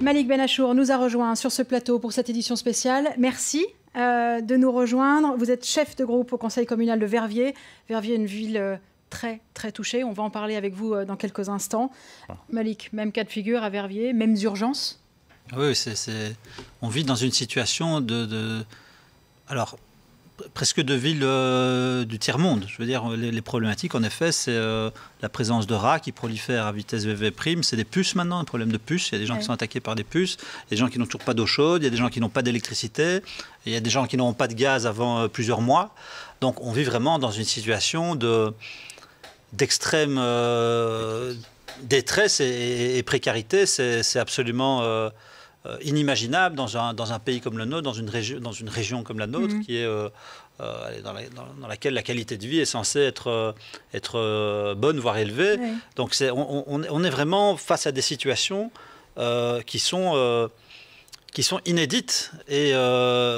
Malik Benachour nous a rejoint sur ce plateau pour cette édition spéciale. Merci de nous rejoindre. Vous êtes chef de groupe au conseil communal de Verviers. Verviers est une ville très, très touchée. On va en parler avec vous dans quelques instants. Malik, même cas de figure à Verviers, mêmes urgences? Oui, on vit dans une situation alors, presque de ville du tiers-monde. Je veux dire, les problématiques, en effet, c'est la présence de rats qui prolifèrent à vitesse VV'. C'est des puces maintenant, un problème de puces. Il y a des gens qui sont attaqués par des puces. Il y a des gens qui n'ont toujours pas d'eau chaude. Il y a des gens qui n'ont pas d'électricité. Il y a des gens qui n'auront pas de gaz avant plusieurs mois. Donc, on vit vraiment dans une situation d'extrême détresse et précarité. C'est absolument inimaginable dans un pays comme le nôtre, dans une région comme la nôtre, qui est dans laquelle la qualité de vie est censée être bonne, voire élevée. Donc on est vraiment face à des situations qui sont inédites et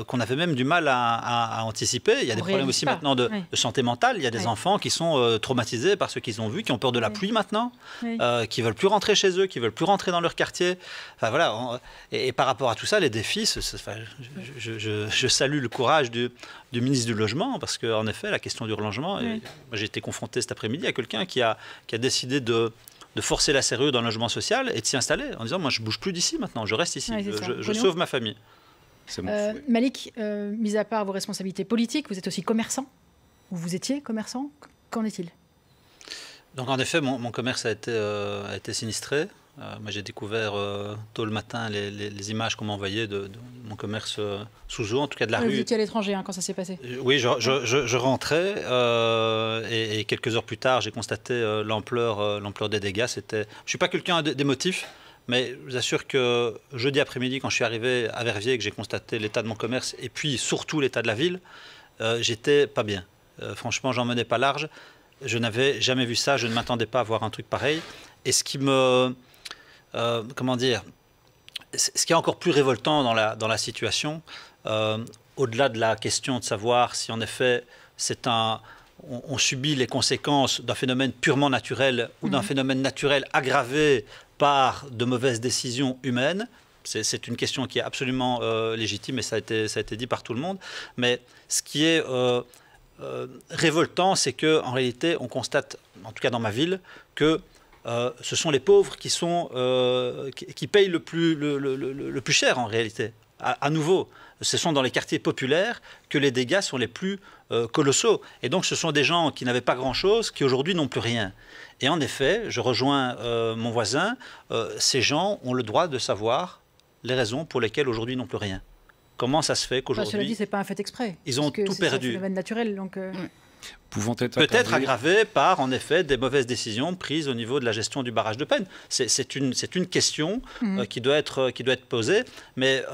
qu'on avait même du mal à anticiper. Il y a des problèmes aussi maintenant de santé mentale. Il y a des enfants qui sont traumatisés par ce qu'ils ont vu, qui ont peur de la pluie maintenant, qui ne veulent plus rentrer chez eux, qui ne veulent plus rentrer dans leur quartier. Enfin, voilà. Et par rapport à tout ça, les défis, je salue le courage du ministre du Logement, parce qu'en effet, la question du relogement, j'ai été confronté cet après-midi à quelqu'un qui a décidé de forcer la serrure dans le logement social et de s'y installer en disant moi je bouge plus d'ici maintenant, je reste ici, je sauve ma famille. Malik, mis à part vos responsabilités politiques, vous êtes aussi commerçant, ou vous étiez commerçant, qu'en est-il? Donc en effet mon commerce a été sinistré. Moi j'ai découvert tôt le matin les images qu'on m'envoyait de mon commerce sous eau, en tout cas de la rue. Vous étiez à l'étranger quand ça s'est passé? Oui, je rentrais et quelques heures plus tard j'ai constaté l'ampleur des dégâts. Je ne suis pas quelqu'un d'émotif, mais je vous assure que jeudi après-midi quand je suis arrivé à Verviers et que j'ai constaté l'état de mon commerce et puis surtout l'état de la ville, j'étais pas bien. Franchement, j'en menais pas large. Je n'avais jamais vu ça, je ne m'attendais pas à voir un truc pareil. Et ce qui me... comment dire, ce qui est encore plus révoltant dans la situation, au-delà de la question de savoir si en effet on subit les conséquences d'un phénomène purement naturel ou d'un phénomène naturel aggravé par de mauvaises décisions humaines, c'est une question qui est absolument légitime et ça a été dit par tout le monde, mais ce qui est révoltant, c'est qu'en réalité on constate, en tout cas dans ma ville, que ce sont les pauvres qui payent le plus cher en réalité. À nouveau, ce sont dans les quartiers populaires que les dégâts sont les plus colossaux. Et donc ce sont des gens qui n'avaient pas grand-chose, qui aujourd'hui n'ont plus rien. Et en effet, je rejoins mon voisin, ces gens ont le droit de savoir les raisons pour lesquelles aujourd'hui ils n'ont plus rien. Comment ça se fait qu'aujourd'hui... Cela dit, ce n'est pas un fait exprès. Ils ont tout perdu. C'est un phénomène naturel, donc... Peut-être aggravé par, en effet, des mauvaises décisions prises au niveau de la gestion du barrage de Penne. C'est une question qui doit être posée, mais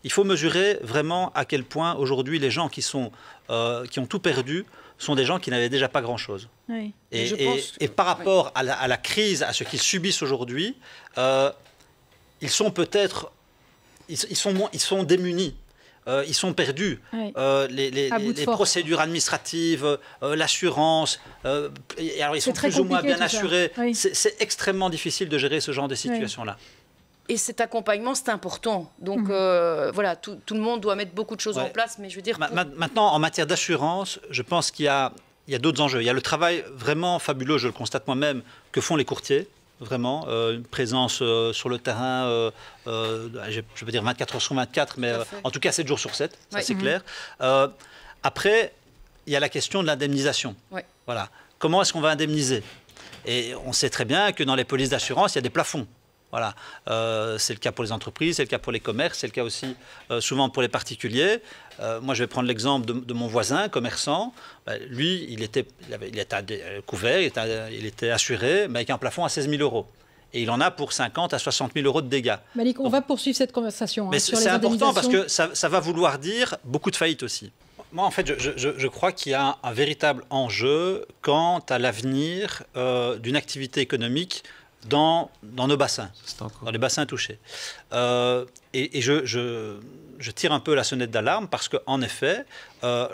il faut mesurer vraiment à quel point aujourd'hui les gens qui ont tout perdu sont des gens qui n'avaient déjà pas grand-chose. Oui. Et par rapport à la crise, à ce qu'ils subissent aujourd'hui, ils sont peut-être... Ils sont démunis. Ils sont perdus. Oui. Les procédures administratives, l'assurance, alors ils sont plus ou moins bien assurés. Oui. C'est extrêmement difficile de gérer ce genre de situation-là. Et cet accompagnement, c'est important. Donc voilà, tout le monde doit mettre beaucoup de choses en place. Mais je veux dire... Maintenant, en matière d'assurance, je pense qu'il y a d'autres enjeux. Il y a le travail vraiment fabuleux, je le constate moi-même, que font les courtiers. Vraiment, une présence sur le terrain, je peux dire 24 heures sur 24, mais en tout cas 7 jours sur 7, ça c'est clair. Après, il y a la question de l'indemnisation. Voilà. Comment est-ce qu'on va indemniser? Et on sait très bien que dans les polices d'assurance, il y a des plafonds. Voilà. C'est le cas pour les entreprises, c'est le cas pour les commerces, c'est le cas aussi souvent pour les particuliers. Moi, je vais prendre l'exemple de mon voisin, commerçant. Lui, il était couvert, il était assuré, mais avec un plafond à 16 000 €. Et il en a pour 50 à 60 000 € de dégâts. Malik, on va poursuivre cette conversation. Mais c'est important parce que ça va vouloir dire beaucoup de faillites aussi. Moi, en fait, je crois qu'il y a un véritable enjeu quant à l'avenir d'une activité économique dans nos bassins, dans les bassins touchés. Et je tire un peu la sonnette d'alarme parce qu'en effet,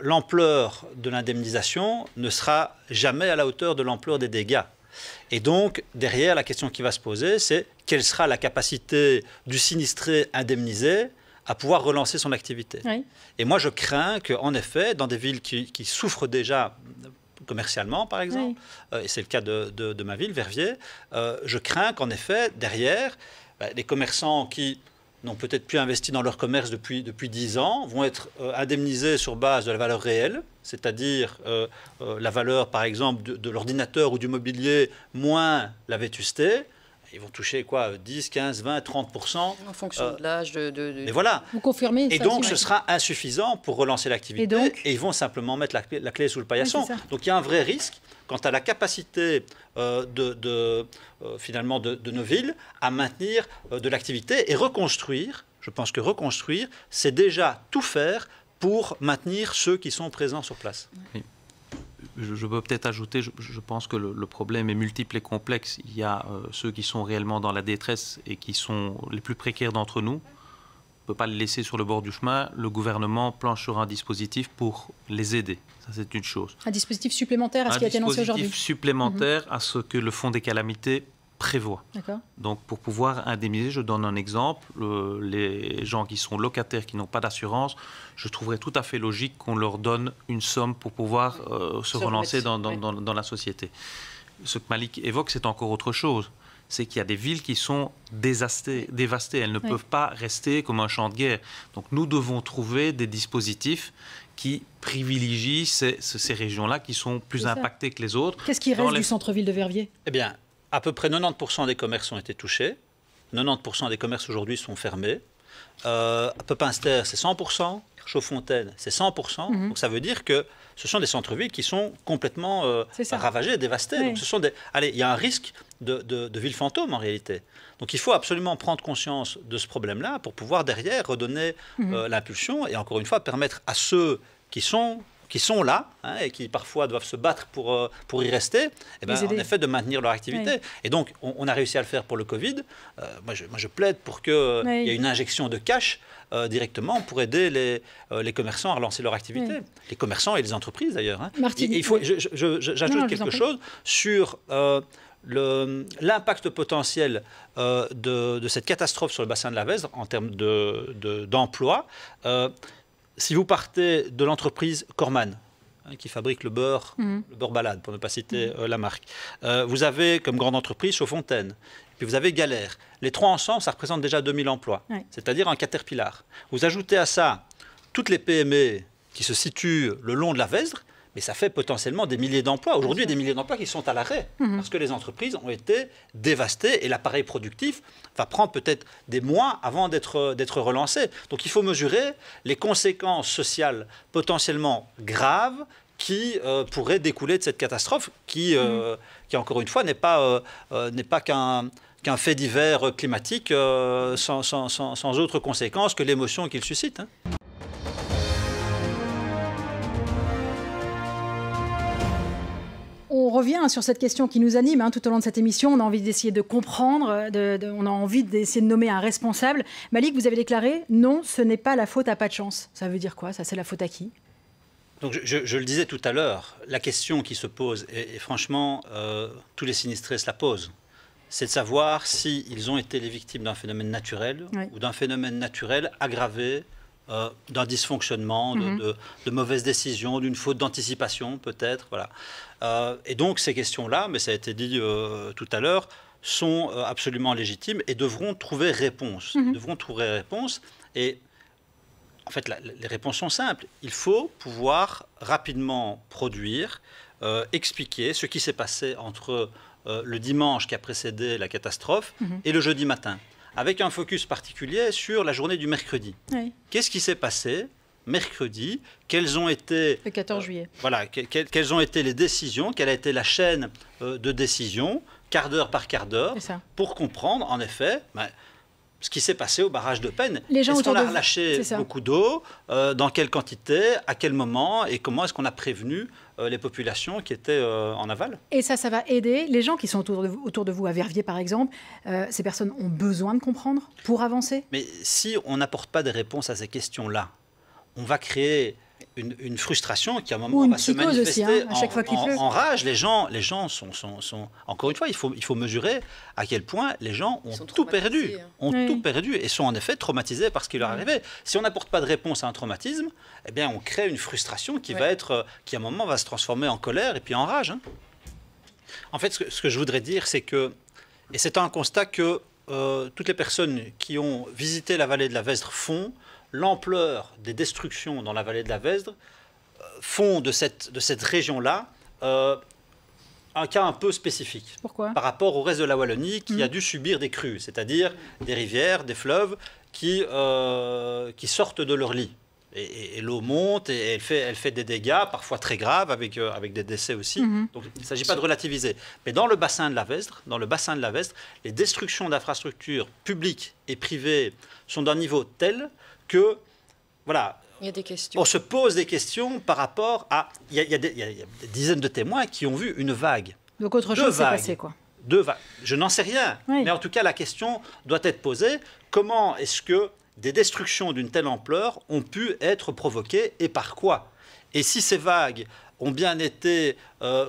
l'ampleur de l'indemnisation ne sera jamais à la hauteur de l'ampleur des dégâts. Et donc, derrière, la question qui va se poser, c'est quelle sera la capacité du sinistré indemnisé à pouvoir relancer son activité. Oui. Et moi, je crains qu'en effet, dans des villes qui souffrent déjà commercialement, par exemple, et c'est le cas de ma ville, Verviers, je crains qu'en effet, derrière, les commerçants qui n'ont peut-être plus investi dans leur commerce depuis 10 ans vont être indemnisés sur base de la valeur réelle, c'est-à-dire la valeur, par exemple, de l'ordinateur ou du mobilier moins la vétusté. Ils vont toucher quoi, 10, 15, 20, 30%. En fonction de l'âge Mais voilà. Vous confirmez ça? Et donc, ce sera insuffisant pour relancer l'activité. Et ils vont simplement mettre la clé sous le paillasson. Oui, donc, il y a un vrai risque quant à la capacité finalement de nos villes à maintenir de l'activité et reconstruire. Je pense que reconstruire, c'est déjà tout faire pour maintenir ceux qui sont présents sur place. Oui. Je peux peut-être ajouter, je pense que le problème est multiple et complexe. Il y a ceux qui sont réellement dans la détresse et qui sont les plus précaires d'entre nous. On ne peut pas les laisser sur le bord du chemin. Le gouvernement planche sur un dispositif pour les aider. Ça, c'est une chose. Un dispositif supplémentaire à ce qui a été annoncé aujourd'hui. Un dispositif supplémentaire à ce que le Fonds des calamités prévoit. Donc, pour pouvoir indemniser, je donne un exemple, les gens qui sont locataires, qui n'ont pas d'assurance, je trouverais tout à fait logique qu'on leur donne une somme pour pouvoir se relancer dans la société. Ce que Malik évoque, c'est encore autre chose. C'est qu'il y a des villes qui sont dévastées. Elles ne peuvent pas rester comme un champ de guerre. Donc, nous devons trouver des dispositifs qui privilégient ces régions-là qui sont plus impactées que les autres. Qu'est-ce qui reste du centre-ville de Verviers? Eh bien, à peu près 90% des commerces ont été touchés. 90% des commerces aujourd'hui sont fermés. À Pepinster, c'est 100%. Chaudfontaine, c'est 100%. Donc ça veut dire que ce sont des centres-villes qui sont complètement ravagés, dévastés. Donc ce sont allez, il y a un risque de ville fantôme en réalité. Donc il faut absolument prendre conscience de ce problème-là pour pouvoir derrière redonner l'impulsion et encore une fois permettre à ceux qui sont là et qui parfois doivent se battre pour y rester, en effet de maintenir leur activité. Oui. Et donc, on a réussi à le faire pour le Covid. Moi, je plaide pour qu'il y ait une injection de cash directement pour aider les commerçants à relancer leur activité. Oui. Les commerçants et les entreprises d'ailleurs. J'ajoute quelque chose sur l'impact potentiel de cette catastrophe sur le bassin de la Vesdre en termes d'emploi. Si vous partez de l'entreprise Corman, qui fabrique le beurre Balade, pour ne pas citer la marque, vous avez comme grande entreprise Chaudfontaine, puis vous avez Galère. Les trois ensemble, ça représente déjà 2000 emplois, c'est-à-dire un Caterpillar. Vous ajoutez à ça toutes les PME qui se situent le long de la Vesdre, mais ça fait potentiellement des milliers d'emplois. Aujourd'hui, des milliers d'emplois qui sont à l'arrêt parce que les entreprises ont été dévastées et l'appareil productif va prendre peut-être des mois avant d'être relancé. Donc il faut mesurer les conséquences sociales potentiellement graves qui pourraient découler de cette catastrophe qui encore une fois, n'est pas qu'un fait divers climatique sans autre conséquence que l'émotion qu'il suscite. On revient sur cette question qui nous anime tout au long de cette émission. On a envie d'essayer de comprendre, on a envie d'essayer de nommer un responsable. Malik, vous avez déclaré « Non, ce n'est pas la faute à pas de chance ». Ça veut dire quoi? Ça, c'est la faute à qui? Donc, je le disais tout à l'heure, la question qui se pose, et franchement, tous les sinistrés se la posent, c'est de savoir s'ils ont été les victimes d'un phénomène naturel ou d'un phénomène naturel aggravé d'un dysfonctionnement, de mauvaises décisions, d'une faute d'anticipation peut-être. Voilà. Et donc ces questions-là, mais ça a été dit tout à l'heure, sont absolument légitimes et devront trouver réponse. Et en fait, les réponses sont simples. Il faut pouvoir rapidement produire, expliquer ce qui s'est passé entre le dimanche qui a précédé la catastrophe et le jeudi matin, avec un focus particulier sur la journée du mercredi. Oui. Qu'est-ce qui s'est passé mercredi? Quelles ont été... Le 14 juillet. Voilà, quelles ont été les décisions? Quelle a été la chaîne de décision, quart d'heure par quart d'heure, pour comprendre, en effet, ce qui s'est passé au barrage de Peine. Est-ce qu'on a relâché beaucoup d'eau? Dans quelle quantité? À quel moment? Et comment est-ce qu'on a prévenu les populations qui étaient en aval? Et ça va aider les gens qui sont autour de vous, à Verviers par exemple. Ces personnes ont besoin de comprendre pour avancer? Mais si on n'apporte pas des réponses à ces questions-là, on va créer une frustration qui à un moment va se manifester aussi, hein, à chaque fois qu'il pleut. En rage. Les gens sont encore une fois, il faut mesurer à quel point les gens ont tout perdu, tout perdu et sont en effet traumatisés par ce qui leur est arrivé. Si on n'apporte pas de réponse à un traumatisme, eh bien on crée une frustration qui va être, qui à un moment va se transformer en colère et puis en rage. Hein. En fait, ce que je voudrais dire, c'est que, et c'est un constat que toutes les personnes qui ont visité la vallée de la Vesdre font, l'ampleur des destructions dans la vallée de la Vesdre font de cette région-là un cas un peu spécifique. Pourquoi ? Par rapport au reste de la Wallonie qui a dû subir des crues, c'est-à-dire des rivières, des fleuves qui sortent de leur lit. Et l'eau monte et elle fait des dégâts, parfois très graves, avec des décès aussi. Donc il ne s'agit pas de relativiser. Mais dans le bassin de la Vesdre, les destructions d'infrastructures publiques et privées sont d'un niveau tel que, voilà, il y a des questions. On se pose des questions par rapport à... Il y a des dizaines de témoins qui ont vu une vague. Donc autre chose s'est passé, quoi. Deux vagues. Je n'en sais rien. Oui. Mais en tout cas, la question doit être posée. Comment est-ce que des destructions d'une telle ampleur ont pu être provoquées et par quoi? Et si ces vagues ont bien été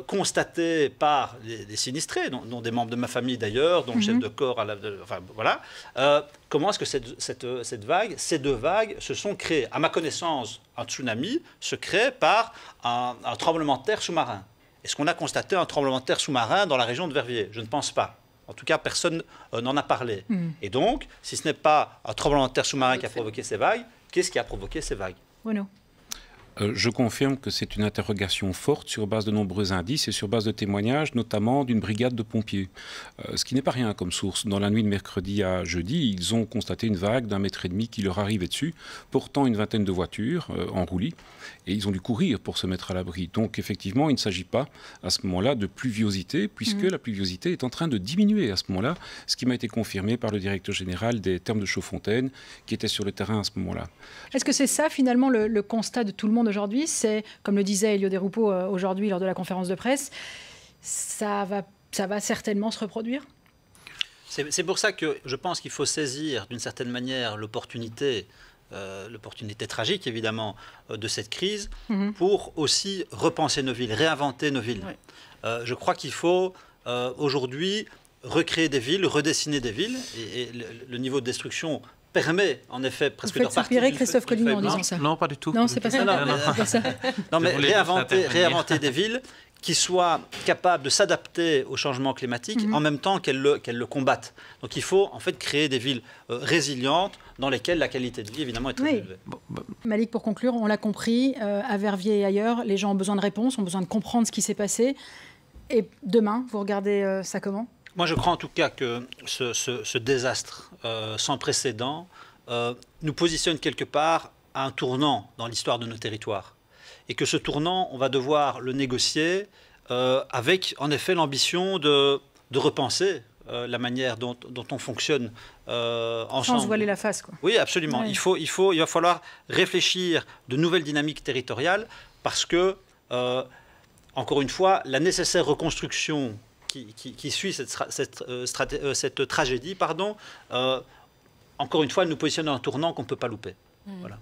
constatées par des sinistrés, dont des membres de ma famille d'ailleurs, dont le chef de corps, enfin voilà, comment est-ce que ces deux vagues se sont créées? À ma connaissance, un tsunami se crée par un tremblement de terre sous-marin. Est-ce qu'on a constaté un tremblement de terre sous-marin dans la région de Verviers? Je ne pense pas. En tout cas, personne n'en a parlé. Et donc, si ce n'est pas un tremblement de terre sous-marin qui a provoqué ces vagues, qu'est-ce qui a provoqué ces vagues? Bruno. Je confirme que c'est une interrogation forte sur base de nombreux indices et sur base de témoignages, notamment d'une brigade de pompiers. Ce qui n'est pas rien comme source. Dans la nuit de mercredi à jeudi, ils ont constaté une vague d'1,5 mètre qui leur arrivait dessus, portant une vingtaine de voitures en roulis, et ils ont dû courir pour se mettre à l'abri. Donc effectivement, il ne s'agit pas à ce moment-là de pluviosité, puisque la pluviosité est en train de diminuer à ce moment-là, ce qui m'a été confirmé par le directeur général des Thermes de Chaudfontaine, qui était sur le terrain à ce moment-là. Est-ce que c'est ça finalement le constat de tout le monde aujourd'hui? C'est, comme le disait Elio Desroupeaux aujourd'hui lors de la conférence de presse, ça va certainement se reproduire? C'est pour ça que je pense qu'il faut saisir d'une certaine manière l'opportunité tragique évidemment de cette crise pour aussi repenser nos villes, réinventer nos villes. Je crois qu'il faut aujourd'hui recréer des villes, redessiner des villes et le niveau de destruction permet en effet presque de repartir. Vous faites soupirer Christophe Collignon en disant ça. Non, pas du tout. Non, c'est pas ça. Non, mais réinventer des villes qui soient capables de s'adapter au changement climatique en même temps qu'elles le combattent. Donc il faut en fait créer des villes résilientes dans lesquelles la qualité de vie évidemment est très élevée. Malik, pour conclure, on l'a compris, à Verviers et ailleurs, les gens ont besoin de réponses, ont besoin de comprendre ce qui s'est passé. Et demain, vous regardez ça comment ? Moi, je crois en tout cas que ce désastre sans précédent nous positionne quelque part à un tournant dans l'histoire de nos territoires. Et que ce tournant, on va devoir le négocier avec, en effet, l'ambition de repenser la manière dont on fonctionne ensemble. Sans se voiler la face, quoi. Oui, absolument. Ouais. Il va falloir réfléchir de nouvelles dynamiques territoriales parce que, encore une fois, la nécessaire reconstruction qui suit cette tragédie, encore une fois, elle nous positionne à un tournant qu'on ne peut pas louper. Voilà.